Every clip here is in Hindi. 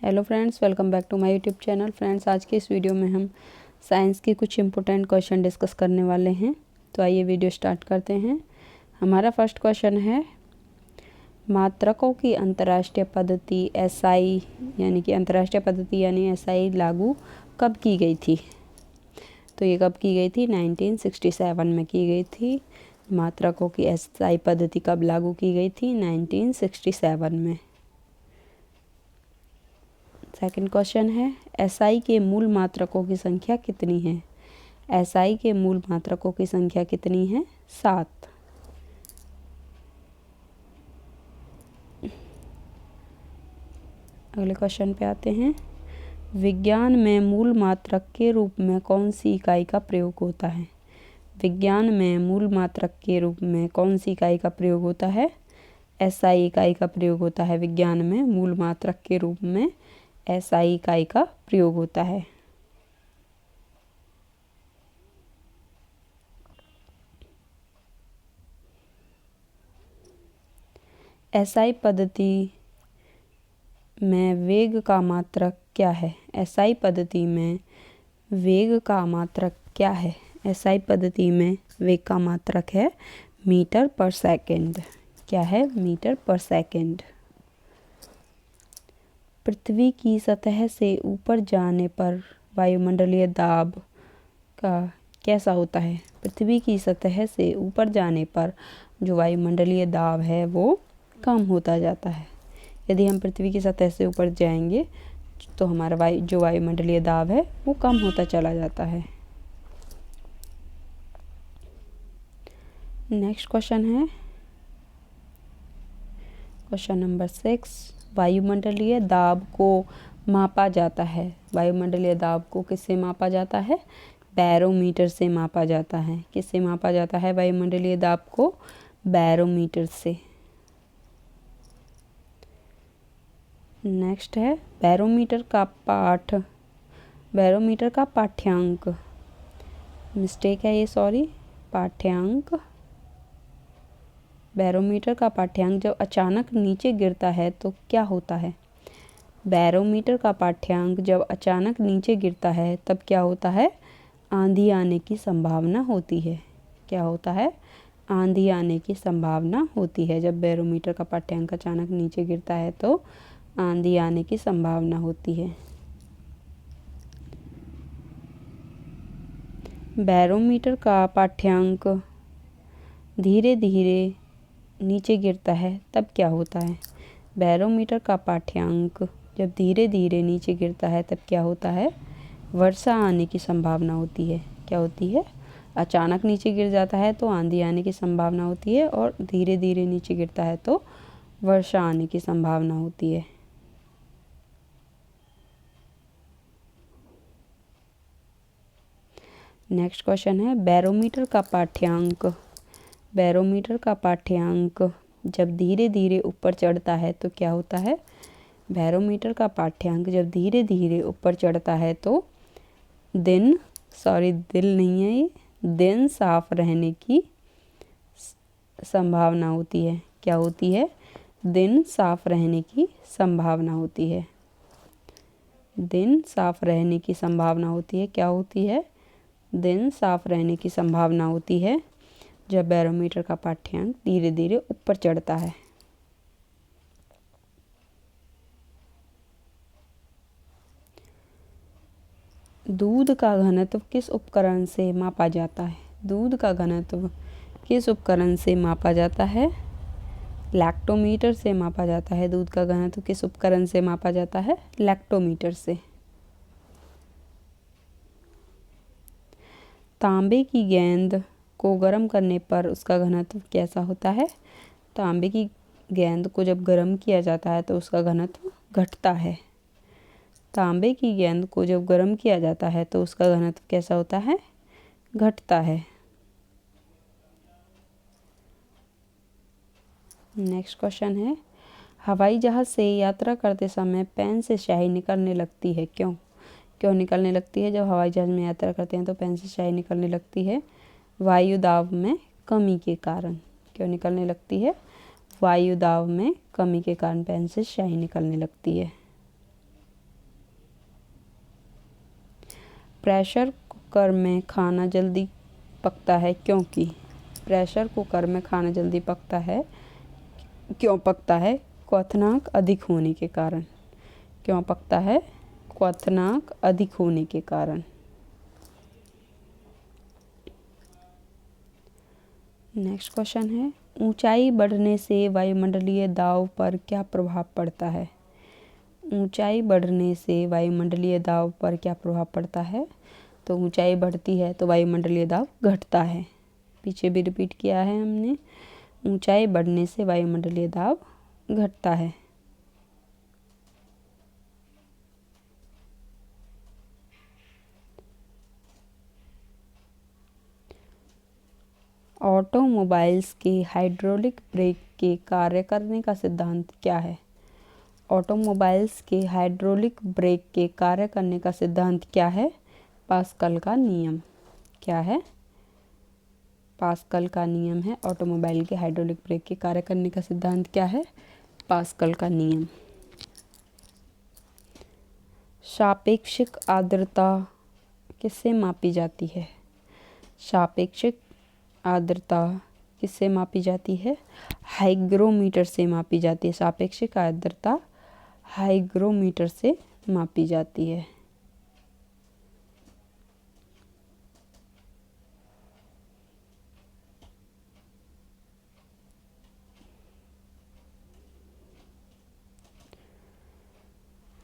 Hello friends, welcome back to my YouTube channel. Friends, आज के इस वीडियो में हम साइंस के कुछ इंपॉर्टेंट क्वेश्चन डिस्कस करने वाले हैं। तो आइए वीडियो स्टार्ट करते हैं। हमारा फर्स्ट क्वेश्चन है, मात्रकों की अंतर्राष्ट्रीय पद्धति एसआई यानी एसआई लागू कब की गई थी? तो ये कब की गई थी? 1967 में की गई थी। मात्रकों की एसआई पद्धति कब लागू की गई थी? 1967 में। सेकंड क्वेश्चन है, एसआई के मूल मात्रकों की संख्या कितनी है? एसआई के मूल मात्रकों की संख्या कितनी है? 7। अगले क्वेश्चन पे आते हैं, विज्ञान में मूल मात्रक के रूप में कौन सी इकाई का प्रयोग होता है? विज्ञान में मूल मात्रक के रूप में कौन सी इकाई का प्रयोग होता है? एसआई इकाई का प्रयोग होता है। विज्ञान में मूल मात्रक के रूप में एसआई इकाई का प्रयोग होता है। एसआई पद्धति में वेग का मात्रक क्या है? एसआई पद्धति में वेग का मात्रक क्या है? एसआई पद्धति में वेग का मात्रक है मीटर पर सेकंड। क्या है? मीटर पर सेकंड। पृथ्वी की सतह से ऊपर जाने पर वायुमंडलीय दाब का कैसा होता है? पृथ्वी की सतह से ऊपर जाने पर जो वायुमंडलीय दाब है वो कम होता जाता है। यदि हम पृथ्वी की सतह से ऊपर जाएंगे तो हमारा जो वायुमंडलीय दाब है वो कम होता चला जाता है। नेक्स्ट क्वेश्चन है, क्वेश्चन नंबर 6, वायुमंडलीय दाब को मापा जाता है। वायुमंडलीय दाब को किससे मापा जाता है? बैरोमीटर से मापा जाता है। किससे मापा जाता है वायुमंडलीय दाब को? बैरोमीटर से। नेक्स्ट है, बैरोमीटर का पाठ्यांक, मिस्टेक है ये, सॉरी, पाठ्यांक। बैरोमीटर का पाठ्यांक जब अचानक नीचे गिरता है तो क्या होता है? बैरोमीटर का पाठ्यांक जब अचानक नीचे गिरता है तब क्या होता है? आंधी आने की संभावना होती है। क्या होता है? आंधी आने की संभावना होती है। जब बैरोमीटर का पाठ्यांक अचानक नीचे गिरता है तो आंधी आने की संभावना होती है। बैरोमीटर का पाठ्यांक धीरे धीरे नीचे गिरता है तब क्या होता है? बैरोमीटर का पाठ्यांक जब धीरे धीरे नीचे गिरता है तब क्या होता है? वर्षा आने की संभावना होती है। क्या होती है? अचानक नीचे गिर जाता है तो आंधी आने की संभावना होती है, और धीरे धीरे नीचे गिरता है तो वर्षा आने की संभावना होती है। नेक्स्ट क्वेश्चन है, बैरोमीटर का पाठ्यांक जब धीरे धीरे ऊपर चढ़ता है तो क्या होता है? बैरोमीटर का पाठ्यांक जब धीरे धीरे ऊपर चढ़ता है तो दिन साफ रहने की संभावना होती है। क्या होती है? दिन साफ रहने की संभावना होती है। दिन साफ रहने की संभावना होती है। क्या होती है? दिन साफ रहने की संभावना होती है जब बैरोमीटर का पाठ्यांक धीरे धीरे ऊपर चढ़ता है। दूध का घनत्व किस उपकरण से मापा जाता है? दूध का घनत्व किस उपकरण से मापा जाता है? लैक्टोमीटर से मापा जाता है। दूध का घनत्व किस उपकरण से मापा जाता है? लैक्टोमीटर से। तांबे की गेंद को गर्म करने पर उसका घनत्व कैसा होता है? तांबे की गेंद को जब गर्म किया जाता है तो उसका घनत्व घटता है। तांबे की गेंद को जब गर्म किया जाता है तो उसका घनत्व कैसा होता है? घटता है। नेक्स्ट क्वेश्चन है, हवाई जहाज से यात्रा करते समय पेन से स्याही निकलने लगती है। क्यों निकलने लगती है? जब हवाई जहाज में यात्रा करते हैं तो पेन से स्याही निकलने लगती है वायु दाब में कमी के कारण। क्यों निकलने लगती है? वायु दाब में कमी के कारण पेन से स्याही निकलने लगती है। प्रेशर कुकर में खाना जल्दी पकता है क्योंकि प्रेशर कुकर में खाना जल्दी पकता है, क्यों पकता है? क्वथनांक अधिक होने के कारण। क्यों पकता है? क्वथनांक अधिक होने के कारण। नेक्स्ट क्वेश्चन है, ऊंचाई बढ़ने से वायुमंडलीय दाब पर क्या प्रभाव पड़ता है? ऊंचाई बढ़ने से वायुमंडलीय दाब पर क्या प्रभाव पड़ता है? तो ऊंचाई बढ़ती है तो वायुमंडलीय दाब घटता है। पीछे भी रिपीट किया है हमने, ऊंचाई बढ़ने से वायुमंडलीय दाब घटता है। ऑटोमोबाइल्स के हाइड्रोलिक ब्रेक के कार्य करने का सिद्धांत क्या है? ऑटोमोबाइल्स के हाइड्रोलिक ब्रेक के कार्य करने का सिद्धांत क्या है? पास्कल का नियम। क्या है? पास्कल का नियम है। ऑटोमोबाइल के हाइड्रोलिक ब्रेक के कार्य करने का सिद्धांत क्या है? पास्कल का नियम। सापेक्षिक आर्द्रता किससे मापी जाती है? सापेक्षिक आर्द्रता किससे मापी जाती है? हाइग्रोमीटर से मापी जाती है। सापेक्षिक आर्द्रता हाइग्रोमीटर से मापी जाती है।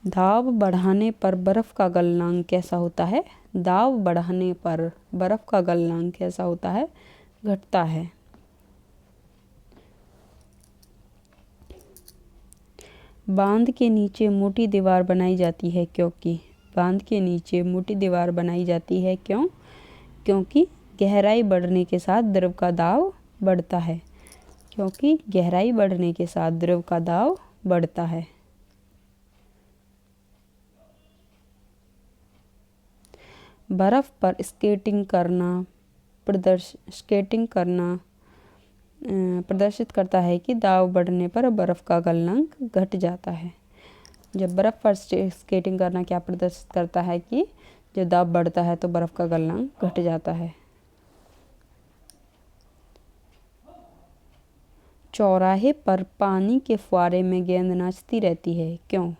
दाब बढ़ाने पर बर्फ का गलनांक कैसा होता है? दाब बढ़ाने पर बर्फ का गलनांक कैसा होता है? घटता है। बांध के नीचे मोटी दीवार बनाई जाती है क्योंकि बांध के नीचे मोटी दीवार बनाई जाती है क्यों? क्योंकि गहराई बढ़ने के साथ द्रव का दाब बढ़ता है। क्योंकि गहराई बढ़ने के साथ द्रव का दाब बढ़ता है। बर्फ पर स्केटिंग करना प्रदर्शित करता है कि दाब बढ़ने पर बर्फ का गलनांक घट जाता है। जब बर्फ पर स्केटिंग करना क्या प्रदर्शित करता है कि जब दाब बढ़ता है तो बर्फ का गलनांक घट जाता है। चौराहे पर पानी के फुहारे में गेंद नाचती रहती है क्यों?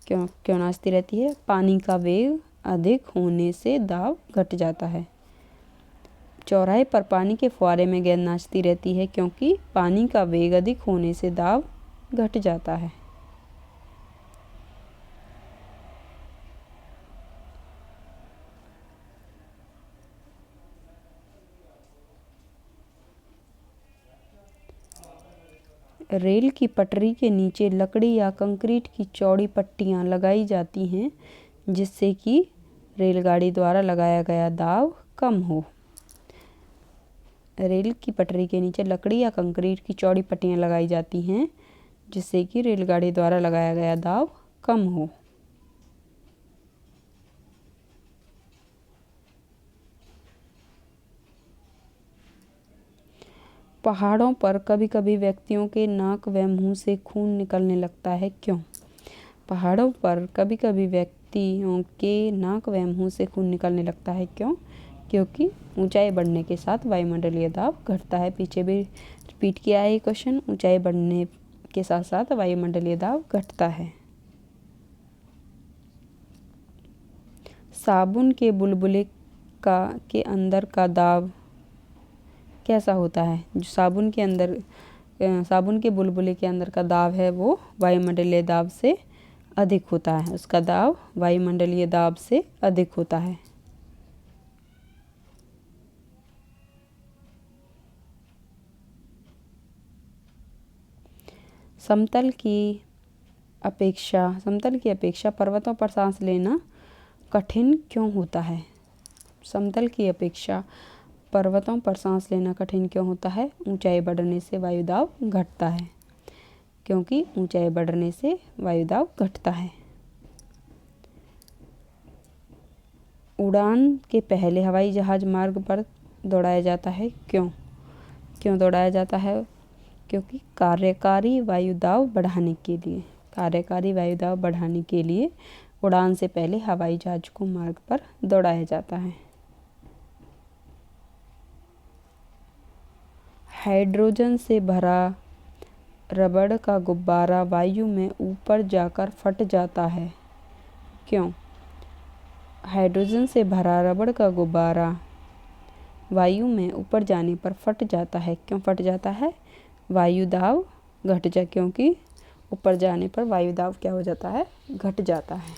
क्यों नाचती रहती है? पानी का वेग अधिक होने से दाब घट जाता है। चौराहे पर पानी के फुहारे में गेंद नाचती रहती है क्योंकि पानी का वेग अधिक होने से दाब घट जाता है। रेल की पटरी के नीचे लकड़ी या कंक्रीट की चौड़ी पट्टियां लगाई जाती हैं जिससे कि रेलगाड़ी द्वारा लगाया गया दाब कम हो। रेल की पटरी के नीचे लकड़ी या कंक्रीट की चौड़ी पट्टियां लगाई जाती हैं जिससे कि रेलगाड़ी द्वारा लगाया गया दाब कम हो। पहाड़ों पर कभी कभी व्यक्तियों के नाक व मुंह से खून निकलने लगता है क्यों? पहाड़ों पर कभी कभी व्यक्तियों के नाक व मुंह से खून निकलने लगता है क्यों? क्योंकि ऊंचाई बढ़ने के साथ वायुमंडलीय दाब घटता है। पीछे भी रिपीट किया है ये क्वेश्चन, ऊंचाई बढ़ने के साथ साथ वायुमंडलीय दाब घटता है। साबुन के बुलबुले के अंदर का दाब कैसा होता है? जो साबुन के बुलबुले के अंदर का दाब है वो वायुमंडलीय दाब से अधिक होता है। उसका दाब वायुमंडलीय दाब से अधिक होता है। समतल की अपेक्षा पर्वतों पर सांस लेना कठिन क्यों होता है? समतल की अपेक्षा पर्वतों पर सांस लेना कठिन क्यों होता है? ऊंचाई बढ़ने से वायुदाब घटता है। क्योंकि ऊंचाई बढ़ने से वायुदाब घटता है। उड़ान के पहले हवाई जहाज मार्ग पर दौड़ाया जाता है क्यों? क्यों दौड़ाया जाता है? क्योंकि कार्यकारी वायुदाब बढ़ाने के लिए उड़ान से पहले हवाई जहाज को मार्ग पर दौड़ाया जाता है? हाइड्रोजन से भरा रबड़ का गुब्बारा वायु में ऊपर जाकर फट जाता है, क्यों? हाइड्रोजन से भरा रबड़ का गुब्बारा वायु में ऊपर जाने पर फट जाता है, क्यों फट जाता है? वायु दाब घट जा, क्योंकि ऊपर जाने पर वायु दाब क्या हो जाता है? घट जाता है।